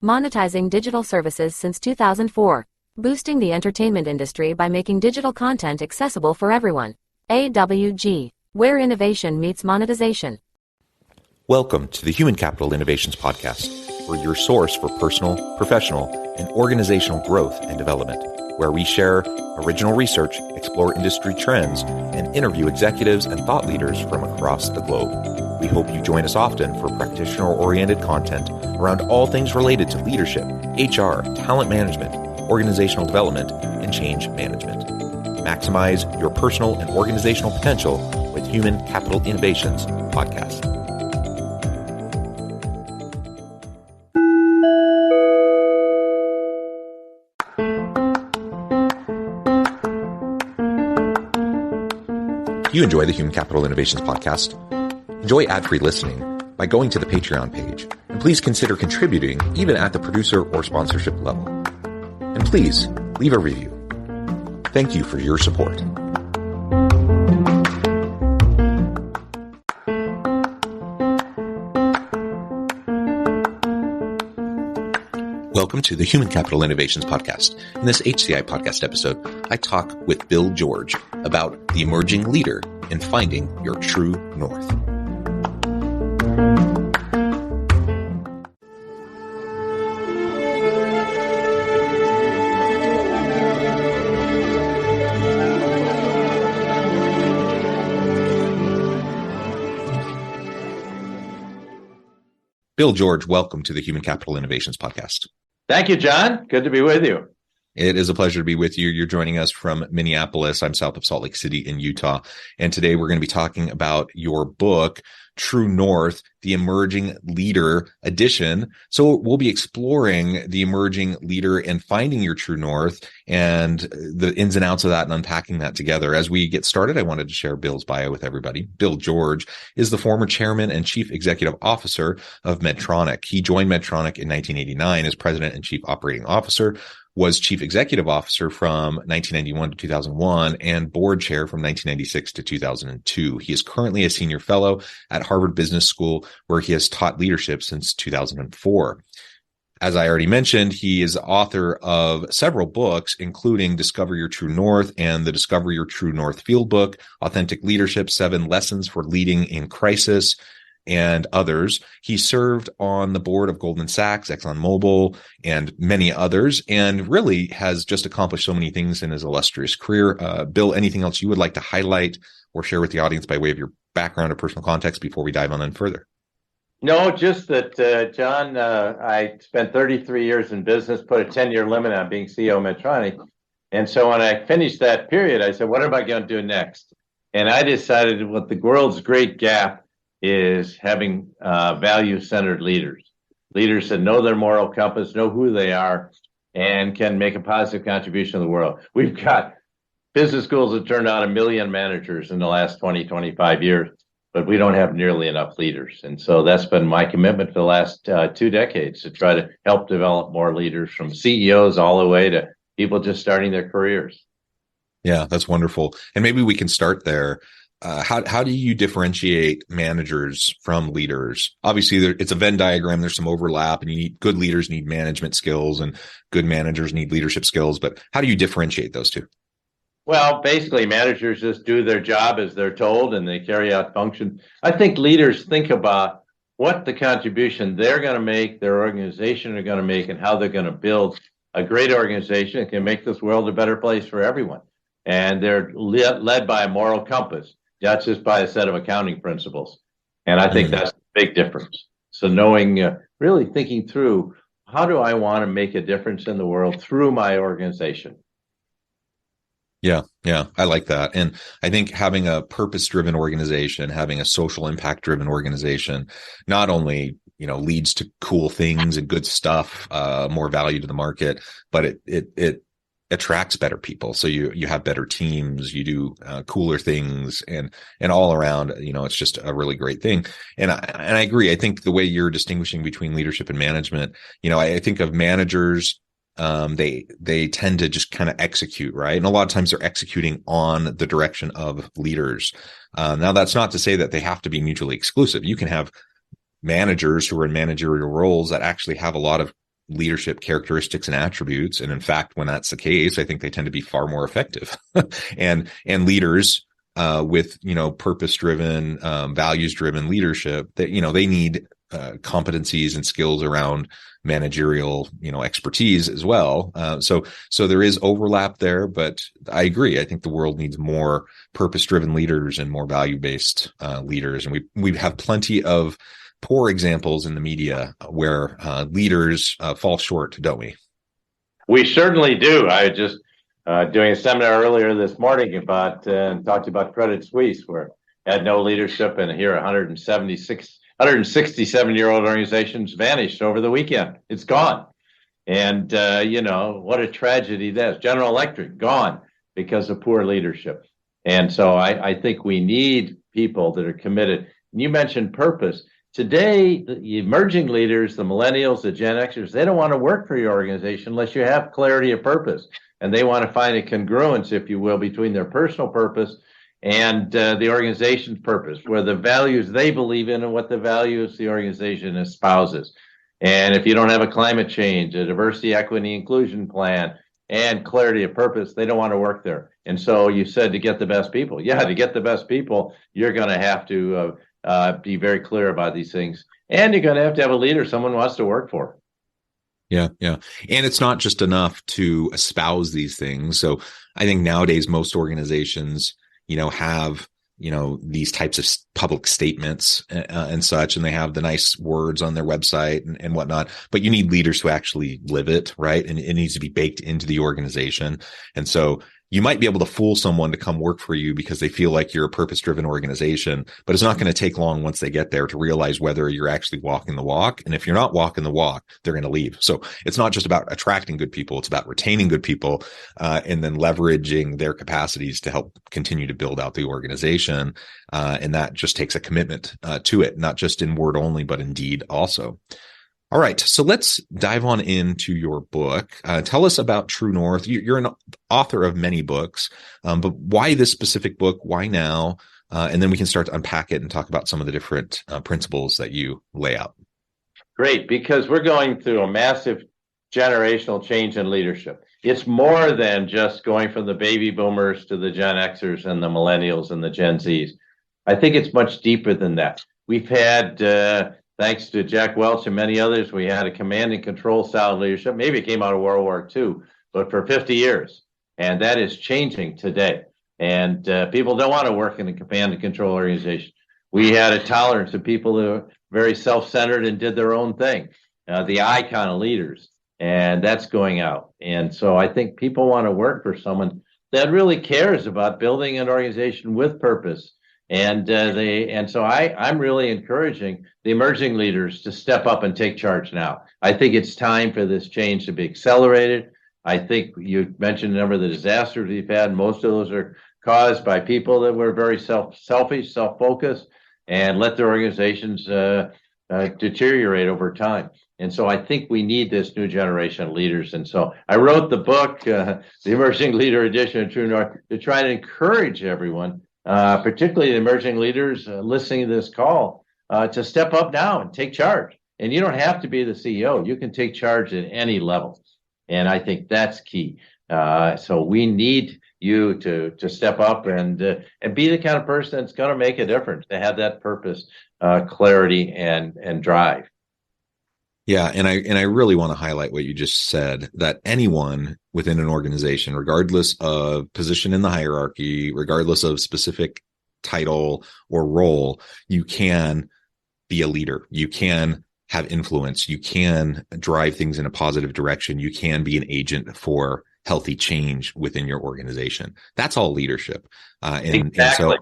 monetizing digital services since 2004, boosting the entertainment industry by making digital content accessible for everyone. AWG, where innovation meets monetization. Welcome to the Human Capital Innovations Podcast. We're your source for personal, professional, and organizational growth and development, where we share original research, explore industry trends, and interview executives and thought leaders from across the globe. We hope you join us often for practitioner-oriented content around all things related to leadership, HR, talent management, organizational development, and change management. Maximize your personal and organizational potential with Human Capital Innovations Podcast. If you enjoy the Human Capital Innovations Podcast, enjoy ad-free listening by going to the Patreon page, and please consider contributing even at the producer or sponsorship level. And please leave a review. Thank you for your support. Welcome to the Human Capital Innovations Podcast. In this HCI Podcast episode, I talk with Bill George about the emerging leader in finding your true north. Bill George, welcome to the Human Capital Innovations Podcast. Thank you, John. Good to be with you. It is a pleasure to be with you. You're joining us from Minneapolis. I'm south of Salt Lake City in Utah. And today we're going to be talking about your book, True North, the Emerging Leader Edition. So we'll be exploring the emerging leader and finding your true north and the ins and outs of that and unpacking that together. As we get started, I wanted to share Bill's bio with everybody. Bill George is the former chairman and chief executive officer of Medtronic. He joined Medtronic in 1989 as president and chief operating officer, was chief executive officer from 1991 to 2001, and board chair from 1996 to 2002. He is currently a senior fellow at Harvard Business School, where he has taught leadership since 2004. As I already mentioned, he is author of several books, including Discover Your True North and the Discover Your True North Field Book, Authentic Leadership, 7 Lessons for Leading in Crisis, and others. He served on the board of Goldman Sachs, ExxonMobil, and many others, and really has just accomplished so many things in his illustrious career. Bill, anything else you would like to highlight or share with the audience by way of your background or personal context before we dive on in further? No, just that, John, I spent 33 years in business, put a 10-year limit on being CEO of Medtronic. And so when I finished that period, I said, what am I going to do next? And I decided what the world's great gap is having value-centered leaders that know their moral compass, know who they are, and can make a positive contribution to the world. We've got business schools that turned out 1 million managers in the last 20, 25 years, but we don't have nearly enough leaders. And so that's been my commitment for the last 2 decades, to try to help develop more leaders, from CEOs all the way to people just starting their careers. Yeah, that's wonderful. And maybe we can start there. How do you differentiate managers from leaders? Obviously, it's a Venn diagram. There's some overlap, and good leaders need management skills, and good managers need leadership skills. But how do you differentiate those two? Well, basically, managers just do their job as they're told, and they carry out function. I think leaders think about what the contribution they're going to make, their organization are going to make, and how they're going to build a great organization that can make this world a better place for everyone. And they're led by a moral compass, not just by a set of accounting principles. And I think that's a big difference. So knowing, really thinking through, how do I want to make a difference in the world through my organization? Yeah, I like that. And I think having a purpose-driven organization, having a social impact-driven organization, not only, leads to cool things and good stuff, more value to the market, but it attracts better people. So you have better teams, you do cooler things, and all around, it's just a really great thing. And I agree. I think the way you're distinguishing between leadership and management, I think of managers, they tend to just kind of execute, right? And a lot of times they're executing on the direction of leaders. Now that's not to say that they have to be mutually exclusive. You can have managers who are in managerial roles that actually have a lot of leadership characteristics and attributes. And in fact, when that's the case, I think they tend to be far more effective. and leaders with, purpose-driven, values-driven leadership, that, they need competencies and skills around managerial, expertise as well. So there is overlap there, but I agree. I think the world needs more purpose-driven leaders and more value-based leaders. And we have plenty of poor examples in the media where leaders fall short, don't we? We certainly do. I just doing a seminar earlier this morning about talked about Credit Suisse, where had no leadership, and here 167-year-old organizations vanished over the weekend. It's gone. And, what a tragedy that is. General Electric, gone because of poor leadership. And so I think we need people that are committed. And you mentioned purpose. Today, the emerging leaders, the millennials, the Gen Xers, they don't want to work for your organization unless you have clarity of purpose. And they want to find a congruence, if you will, between their personal purpose and the organization's purpose, where the values they believe in and what the values the organization espouses. And if you don't have a climate change, a diversity, equity, inclusion plan, and clarity of purpose, they don't want to work there. And so you said to get the best people. Yeah, to get the best people, you're going to have to be very clear about these things. And you're going to have a leader someone wants to work for. Yeah. And it's not just enough to espouse these things. So I think nowadays most organizations, have, these types of public statements and such, and they have the nice words on their website and whatnot, but you need leaders who actually live it, right? And it needs to be baked into the organization. And so you might be able to fool someone to come work for you because they feel like you're a purpose-driven organization, but it's not going to take long once they get there to realize whether you're actually walking the walk. And if you're not walking the walk, they're going to leave. So it's not just about attracting good people. It's about retaining good people, and then leveraging their capacities to help continue to build out the organization. And that just takes a commitment to it, not just in word only, but in deed also. All right, so let's dive on into your book. Tell us about True North. You're an author of many books, but why this specific book? Why now? And then we can start to unpack it and talk about some of the different principles that you lay out. Great, because we're going through a massive generational change in leadership. It's more than just going from the baby boomers to the Gen Xers and the millennials and the Gen Zs. I think it's much deeper than that. We've had... thanks to Jack Welch and many others, we had a command and control style of leadership. Maybe it came out of World War II, but for 50 years. And that is changing today. And people don't want to work in a command and control organization. We had a tolerance of people who were very self-centered and did their own thing, the I kind of leaders. And that's going out. And so I think people want to work for someone that really cares about building an organization with purpose. And so I'm really encouraging the emerging leaders to step up and take charge now. I think it's time for this change to be accelerated. I think you mentioned a number of the disasters we've had. Most of those are caused by people that were very selfish, self-focused, and let their organizations deteriorate over time. And so I think we need this new generation of leaders. And so I wrote the book, the Emerging Leader Edition of True North, to try to encourage everyone, particularly the emerging leaders listening to this call, to step up now and take charge. And you don't have to be the CEO. You can take charge at any level. And I think that's key. So we need you to step up and be the kind of person that's going to make a difference, to have that purpose, clarity, and drive. Yeah, and I really want to highlight what you just said, that anyone within an organization, regardless of position in the hierarchy, regardless of specific title or role, you can be a leader. You can have influence. You can drive things in a positive direction. You can be an agent for healthy change within your organization. That's all leadership. And so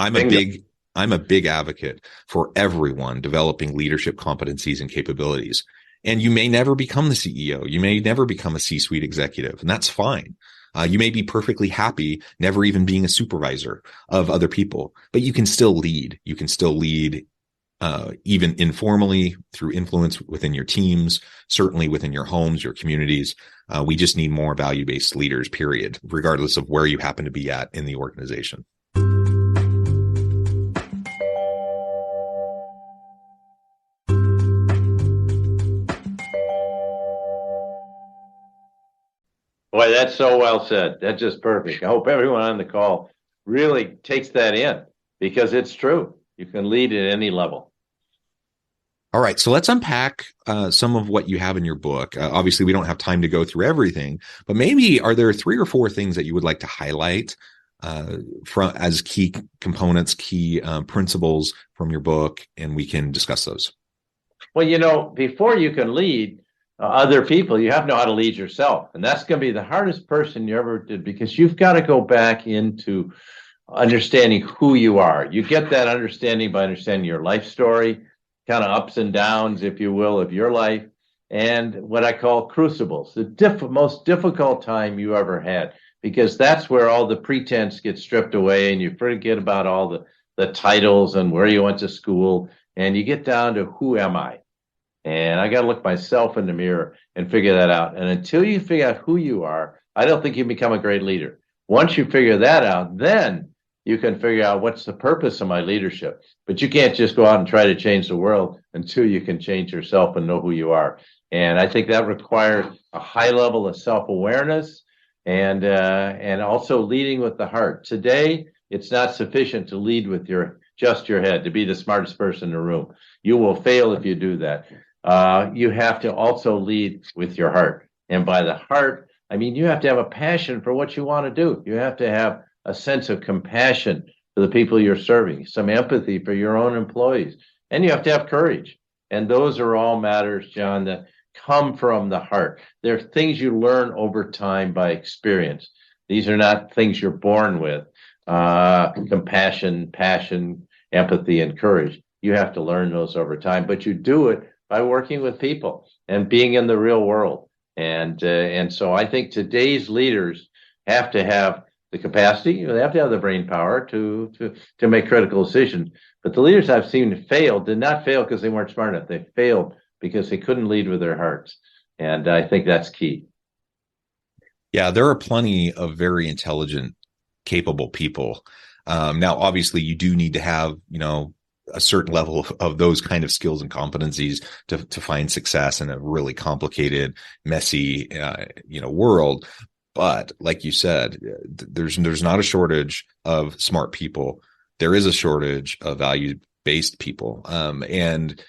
I'm a big advocate for everyone developing leadership competencies and capabilities. And you may never become the CEO. You may never become a C-suite executive, and that's fine. You may be perfectly happy never even being a supervisor of other people, but you can still lead. You can still lead even informally through influence within your teams, certainly within your homes, your communities. We just need more value-based leaders, period, regardless of where you happen to be at in the organization. Boy, that's so well said. That's just perfect. I hope everyone on the call really takes that in because it's true. You can lead at any level. All right, so let's unpack some of what you have in your book. Obviously, we don't have time to go through everything, but maybe are there 3 or 4 things that you would like to highlight from as key components, key principles from your book, and we can discuss those. Well, before you can lead other people, you have to know how to lead yourself. And that's going to be the hardest person you ever did because you've got to go back into understanding who you are. You get that understanding by understanding your life story, kind of ups and downs, if you will, of your life, and what I call crucibles, the most difficult time you ever had, because that's where all the pretense gets stripped away and you forget about all the titles and where you went to school, and you get down to who am I? And I got to look myself in the mirror and figure that out. And until you figure out who you are, I don't think you become a great leader. Once you figure that out, then you can figure out what's the purpose of my leadership. But you can't just go out and try to change the world until you can change yourself and know who you are. And I think that requires a high level of self-awareness and also leading with the heart. Today, it's not sufficient to lead with just your head, to be the smartest person in the room. You will fail if you do that. You have to also lead with your heart. And by the heart, I mean, you have to have a passion for what you want to do. You have to have a sense of compassion for the people you're serving, some empathy for your own employees, and you have to have courage. And those are all matters, John, that come from the heart. They're things you learn over time by experience. These are not things you're born with. Compassion, passion, empathy, and courage. You have to learn those over time, but you do it by working with people and being in the real world. And so I think today's leaders have to have the capacity, they have to have the brain power to make critical decisions. But the leaders I've seen fail did not fail because they weren't smart enough. They failed because they couldn't lead with their hearts. And I think that's key. Yeah, there are plenty of very intelligent, capable people. Now, obviously, you do need to have, a certain level of those kind of skills and competencies to find success in a really complicated, messy, world. But like you said, there's not a shortage of smart people. There is a shortage of value-based people. And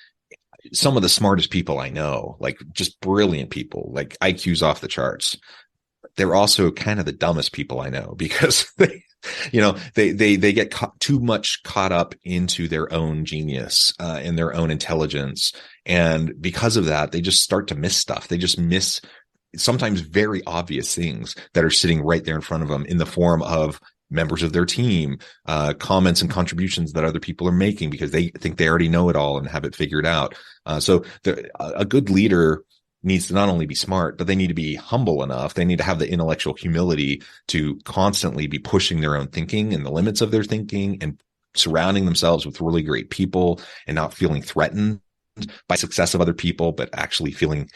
some of the smartest people I know, like just brilliant people, like IQ's off the charts. They're also kind of the dumbest people I know because they get too much caught up into their own genius and their own intelligence. And because of that, they just start to miss stuff. They just miss sometimes very obvious things that are sitting right there in front of them in the form of members of their team, comments and contributions that other people are making because they think they already know it all and have it figured out. So a good leader needs to not only be smart, but they need to be humble enough. They need to have the intellectual humility to constantly be pushing their own thinking and the limits of their thinking and surrounding themselves with really great people and not feeling threatened by success of other people, but actually feeling,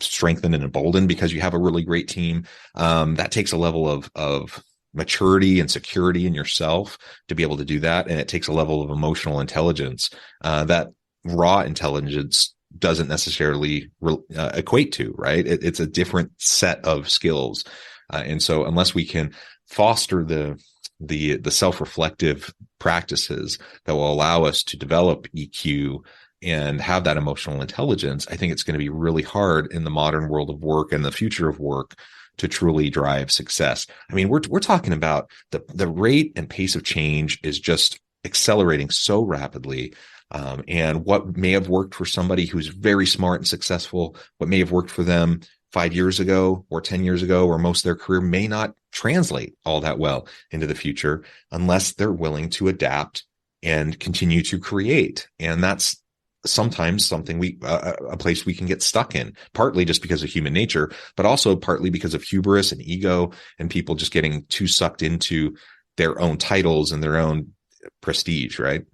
strengthened and emboldened because you have a really great team. That takes a level of maturity and security in yourself to be able to do that. And it takes a level of emotional intelligence that raw intelligence doesn't necessarily equate to, right? It's a different set of skills. And so unless we can foster the self-reflective practices that will allow us to develop EQ and have that emotional intelligence, I think it's going to be really hard in the modern world of work and the future of work to truly drive success. I mean, we're talking about the rate and pace of change is just accelerating so rapidly. And what may have worked for somebody who's very smart and successful, what may have worked for them 5 years ago or 10 years ago, or most of their career may not translate all that well into the future unless they're willing to adapt and continue to create. And that's sometimes something a place we can get stuck in, partly just because of human nature, but also partly because of hubris and ego and people just getting too sucked into their own titles and their own prestige, right?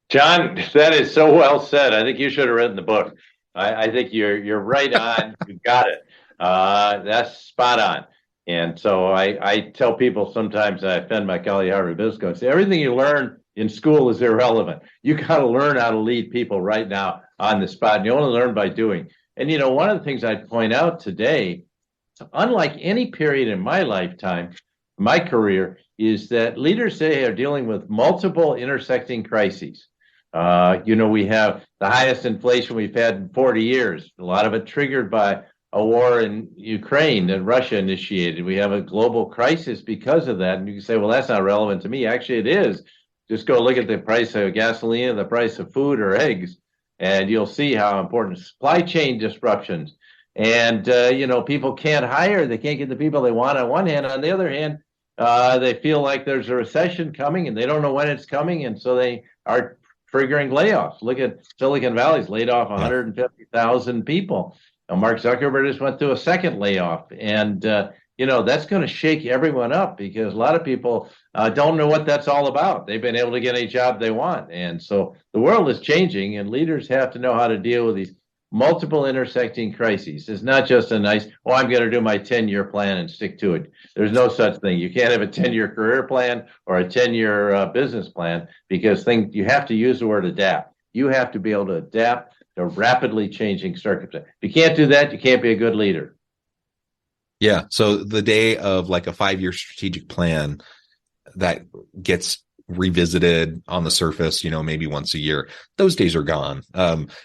John, that is so well said. I think you should have written the book. I think you're right on. You got it. That's spot on. And so I tell people sometimes, I offend my colleague Harvard Business School, and say everything you learn in school is irrelevant. You got to learn how to lead people right now on the spot. And you only learn by doing. And one of the things I'd point out today unlike any period in my lifetime, my career, is that leaders today are dealing with multiple intersecting crises. We have the highest inflation we've had in 40 years, a lot of it triggered by a war in Ukraine that Russia initiated. We have a global crisis because of that. And you can say, well, that's not relevant to me. Actually, it is. Just go look at the price of gasoline, the price of food or eggs, and you'll see how important supply chain disruptions. And, people can't hire. They can't get the people they want on one hand. On the other hand, they feel like there's a recession coming and they don't know when it's coming. And so they are triggering layoffs. Look at Silicon Valley's laid off 150,000 people. Mark Zuckerberg just went through a second layoff. And, that's going to shake everyone up because a lot of people don't know what that's all about. They've been able to get a job they want. And so the world is changing and leaders have to know how to deal with these multiple intersecting crises. It's not just a nice, I'm going to do my 10-year plan and stick to it. There's no such thing. You can't have a 10-year career plan or a 10-year business plan because you have to use the word adapt. You have to be able to adapt to rapidly changing circumstances. If you can't do that, you can't be a good leader. Yeah. So the day of like a 5-year strategic plan that gets revisited on the surface, maybe once a year, those days are gone.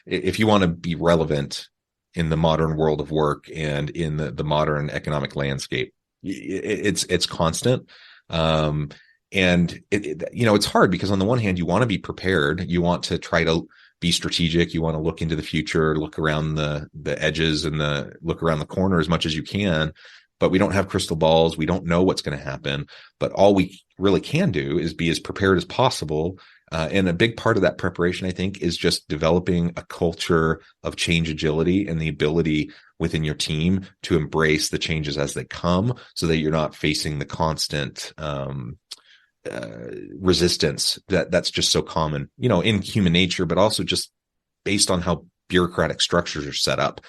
If you want to be relevant in the modern world of work and in the modern economic landscape, it's constant. And it's hard because on the one hand, you want to be prepared. You want to try to be strategic. You want to look into the future, look around the edges and look around the corner as much as you can. But we don't have crystal balls. We don't know what's going to happen. But all we really can do is be as prepared as possible. And a big part of that preparation, I think, is just developing a culture of change agility and the ability within your team to embrace the changes as they come so that you're not facing the constant resistance that's just so common, in human nature, but also just based on how bureaucratic structures are set up.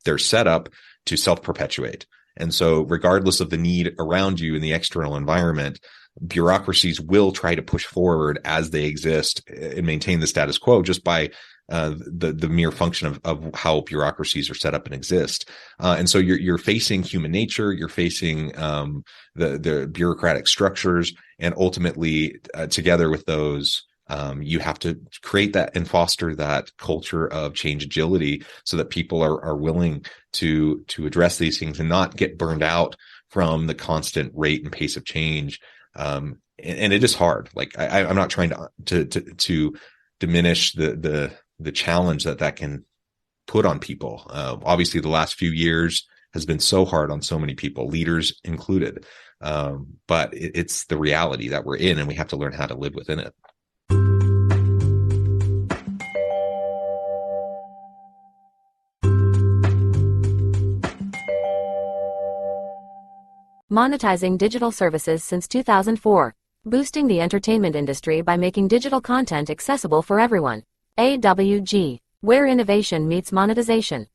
They're set up to self-perpetuate. And so regardless of the need around you in the external environment, bureaucracies will try to push forward as they exist and maintain the status quo just by the mere function of how bureaucracies are set up and exist. And so you're facing human nature, you're facing the bureaucratic structures, and ultimately together with those, you have to create that and foster that culture of change agility so that people are willing to address these things and not get burned out from the constant rate and pace of change. And it is hard. Like I'm not trying to diminish the challenge that can put on people. Obviously the last few years has been so hard on so many people, leaders included. But it's the reality that we're in and we have to learn how to live within it. Monetizing digital services since 2004. Boosting the entertainment industry by making digital content accessible for everyone. AWG, where innovation meets monetization.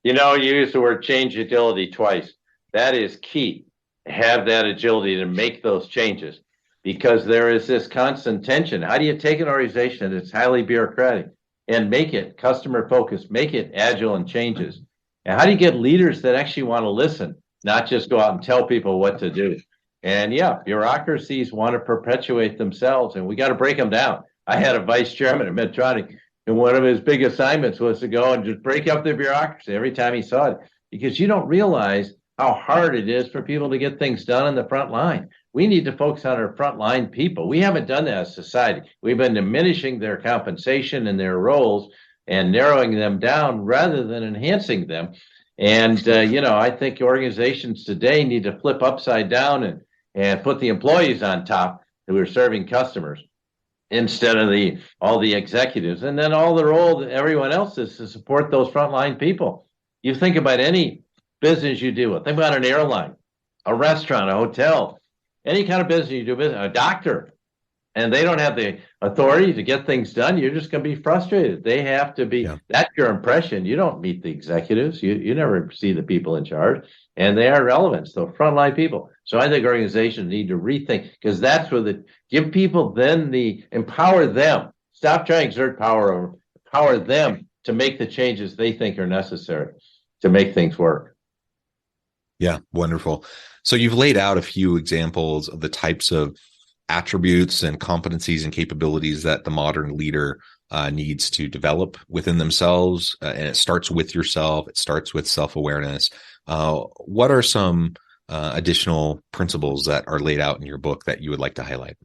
You use the word change agility twice. That is key. Have that agility to make those changes because there is this constant tension. How do you take an organization that's highly bureaucratic and make it customer focused, make it agile and changes? And how do you get leaders that actually want to listen, not just go out and tell people what to do? And bureaucracies want to perpetuate themselves and we got to break them down. I had a vice chairman at Medtronic, and one of his big assignments was to go and just break up the bureaucracy every time he saw it, because you don't realize how hard it is for people to get things done on the front line. We need to focus on our frontline people. We haven't done that as a society. We've been diminishing their compensation and their roles and narrowing them down rather than enhancing them. And, I think organizations today need to flip upside down and put the employees on top who are serving customers instead of all the executives. And then all the role that everyone else is to support those frontline people. You think about any business you do. Think about an airline, a restaurant, a hotel, any kind of business you do, a doctor, and they don't have the authority to get things done. You're just going to be frustrated. They have to be, That's your impression. You don't meet the executives. You never see the people in charge, and they are relevant. So frontline people. So I think organizations need to rethink, because that's where give people then empower them. Stop trying to exert power over, empower them to make the changes they think are necessary to make things work. Yeah, wonderful. So you've laid out a few examples of the types of attributes and competencies and capabilities that the modern leader needs to develop within themselves. And it starts with yourself. It starts with self-awareness. What are some additional principles that are laid out in your book that you would like to highlight?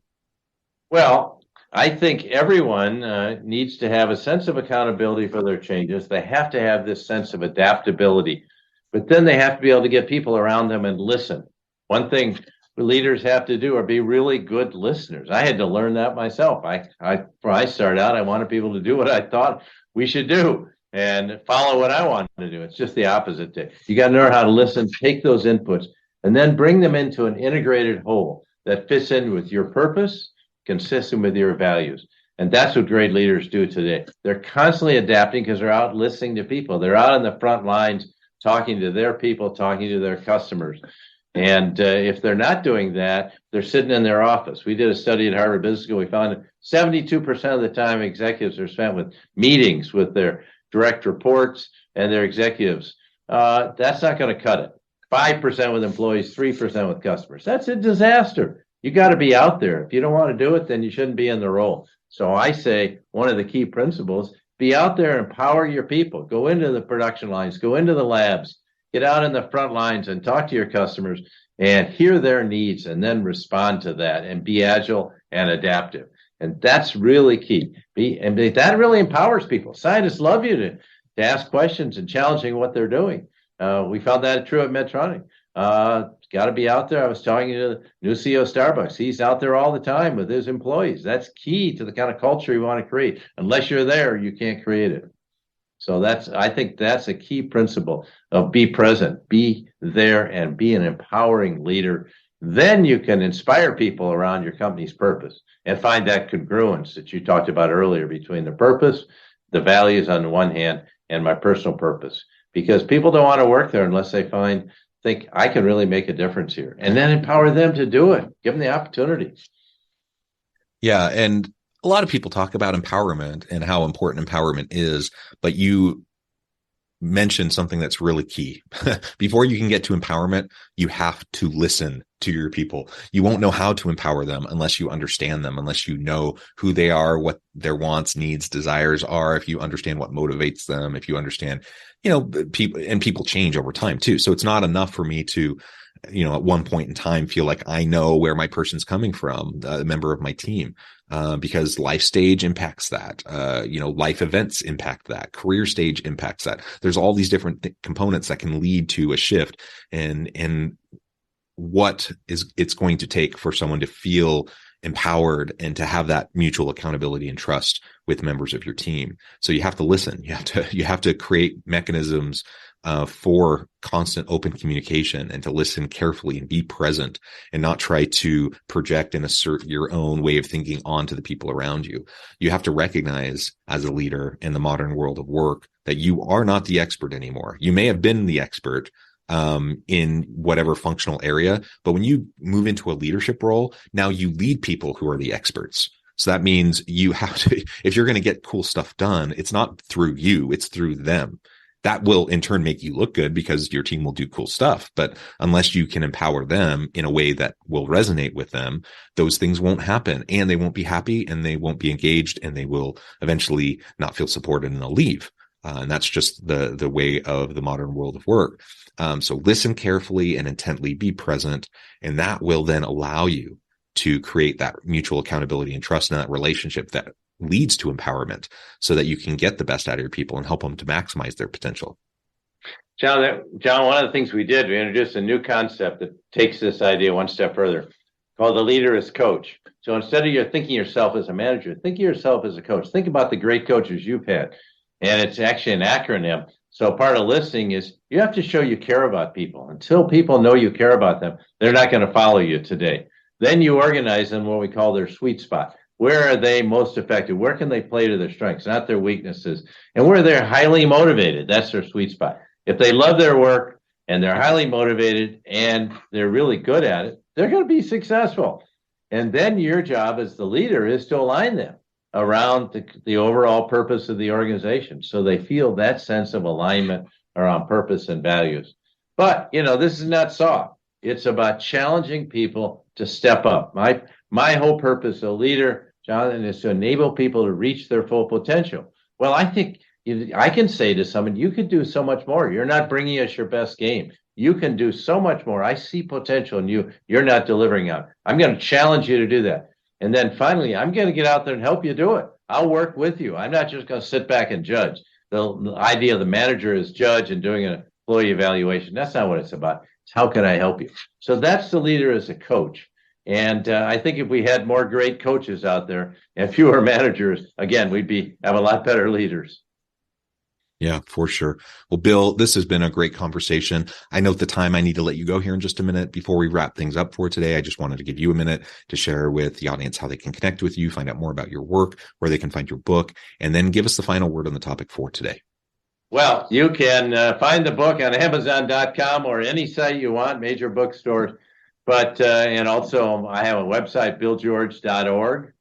Well, I think everyone needs to have a sense of accountability for their changes. They have to have this sense of adaptability, but then they have to be able to get people around them and listen. One thing leaders have to do are be really good listeners. I had to learn that myself. When I started out, I wanted people to do what I thought we should do and follow what I wanted to do. It's just the opposite. You got to learn how to listen, take those inputs, and then bring them into an integrated whole that fits in with your purpose, consistent with your values. And that's what great leaders do today. They're constantly adapting because they're out listening to people. They're out on the front lines talking to their people, talking to their customers. And if they're not doing that, they're sitting in their office. We did a study at Harvard Business School. We found that 72% of the time executives are spent with meetings with their direct reports and their executives. That's not going to cut it. 5% with employees, 3% with customers. That's a disaster. You got to be out there. If you don't want to do it, then you shouldn't be in the role. So I say one of the key principles, be out there and empower your people. Go into the production lines, go into the labs, get out in the front lines and talk to your customers and hear their needs and then respond to that and be agile and adaptive. And that's really key. That really empowers people. Scientists love you to ask questions and challenging what they're doing. We found that true at Medtronic. Got to be out there. I was talking to the new CEO of Starbucks. He's out there all the time with his employees. That's key to the kind of culture you want to create. Unless you're there, you can't create it. So I think that's a key principle of be present, be there, and be an empowering leader. Then you can inspire people around your company's purpose and find that congruence that you talked about earlier between the purpose, the values on the one hand, and my personal purpose. Because people don't want to work there unless they think I can really make a difference here, and then empower them to do it. Give them the opportunity. Yeah. And a lot of people talk about empowerment and how important empowerment is, but you mentioned something that's really key. Before you can get to empowerment, you have to listen to your people. You won't know how to empower them unless you understand them, unless you know who they are, what their wants, needs, desires are, if you understand what motivates them, if you understand, people change over time too. So it's not enough for me to, at one point in time feel like I know where my person's coming from, a member of my team, because life stage impacts that, life events impact that, career stage impacts that. There's all these different components that can lead to a shift and what it's going to take for someone to feel empowered and to have that mutual accountability and trust with members of your team. So you have to listen. You have to create mechanisms for constant open communication and to listen carefully and be present and not try to project and assert your own way of thinking onto the people around you. You have to recognize as a leader in the modern world of work that you are not the expert anymore. You may have been the expert in whatever functional area, but when you move into a leadership role, now you lead people who are the experts. So that means you have to, if you're going to get cool stuff done, it's not through you, it's through them. That will in turn make you look good because your team will do cool stuff. But unless you can empower them in a way that will resonate with them, those things won't happen and they won't be happy and they won't be engaged and they will eventually not feel supported and they'll leave. And that's just the way of the modern world of work. So listen carefully and intently, be present, and that will then allow you to create that mutual accountability and trust in that relationship that leads to empowerment so that you can get the best out of your people and help them to maximize their potential. John, one of the things we introduced a new concept that takes this idea one step further called the leader as coach. So instead of thinking yourself as a manager, think of yourself as a coach. Think about the great coaches you've had. And it's actually an acronym. So part of listening is you have to show you care about people. Until people know you care about them, they're not going to follow you today. Then you organize them what we call their sweet spot. Where are they most effective? Where can they play to their strengths, not their weaknesses? And where they're highly motivated, that's their sweet spot. If they love their work and they're highly motivated and they're really good at it, they're going to be successful. And then your job as the leader is to align them around the overall purpose of the organization so they feel that sense of alignment around purpose and values. But, this is not soft. It's about challenging people to step up. My whole purpose as a leader, Jonathan, is to enable people to reach their full potential. Well, I think I can say to someone, you could do so much more. You're not bringing us your best game. You can do so much more. I see potential in you. You're not delivering on. I'm going to challenge you to do that. And then finally, I'm going to get out there and help you do it. I'll work with you. I'm not just going to sit back and judge. The idea of the manager is judge and doing an employee evaluation. That's not what it's about. It's how can I help you? So that's the leader as a coach. And I think if we had more great coaches out there and fewer managers, again, we'd have a lot better leaders. Yeah, for sure. Well, Bill, this has been a great conversation. I note the time. I need to let you go here in just a minute. Before we wrap things up for today, I just wanted to give you a minute to share with the audience how they can connect with you, find out more about your work, where they can find your book, and then give us the final word on the topic for today. Well, you can find the book on Amazon.com or any site you want, major bookstores. But and also I have a website, BillGeorge.org.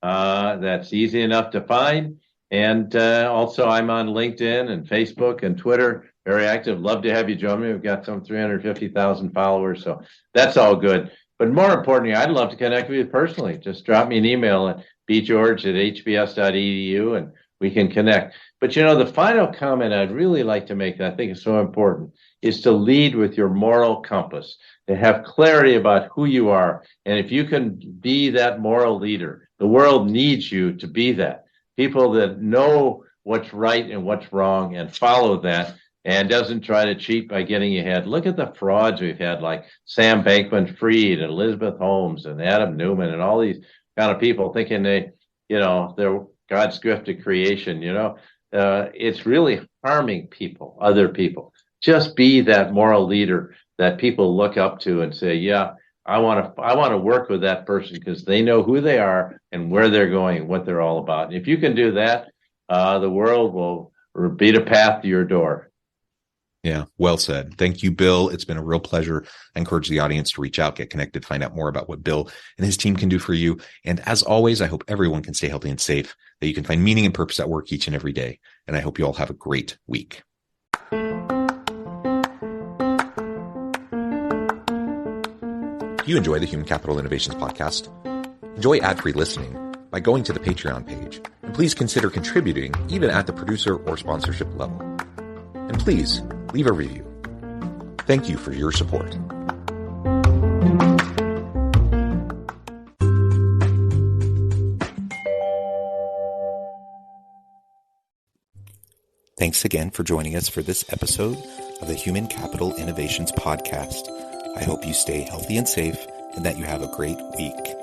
That's easy enough to find. And also I'm on LinkedIn and Facebook and Twitter, very active. Love to have you join me. We've got some 350,000 followers, so that's all good. But more importantly, I'd love to connect with you personally. Just drop me an email at bgeorge@hbs.edu and we can connect. But the final comment I'd really like to make that I think is so important is to lead with your moral compass, to have clarity about who you are. And if you can be that moral leader, the world needs you to be that. People that know what's right and what's wrong and follow that and doesn't try to cheat by getting ahead. Look at the frauds we've had, like Sam Bankman-Fried and Elizabeth Holmes and Adam Newman and all these kind of people thinking they're God's gift to creation. It's really harming people, other people. Just be that moral leader that people look up to and say, yeah, I want to work with that person because they know who they are and where they're going, what they're all about. And if you can do that, the world will beat a path to your door. Yeah, well said. Thank you, Bill. It's been a real pleasure. I encourage the audience to reach out, get connected, find out more about what Bill and his team can do for you. And as always, I hope everyone can stay healthy and safe, that you can find meaning and purpose at work each and every day. And I hope you all have a great week. If you enjoy the Human Capital Innovations podcast, enjoy ad-free listening by going to the Patreon page, and please consider contributing even at the producer or sponsorship level. And please leave a review. Thank you for your support. Thanks again for joining us for this episode of the Human Capital Innovations podcast. I hope you stay healthy and safe and that you have a great week.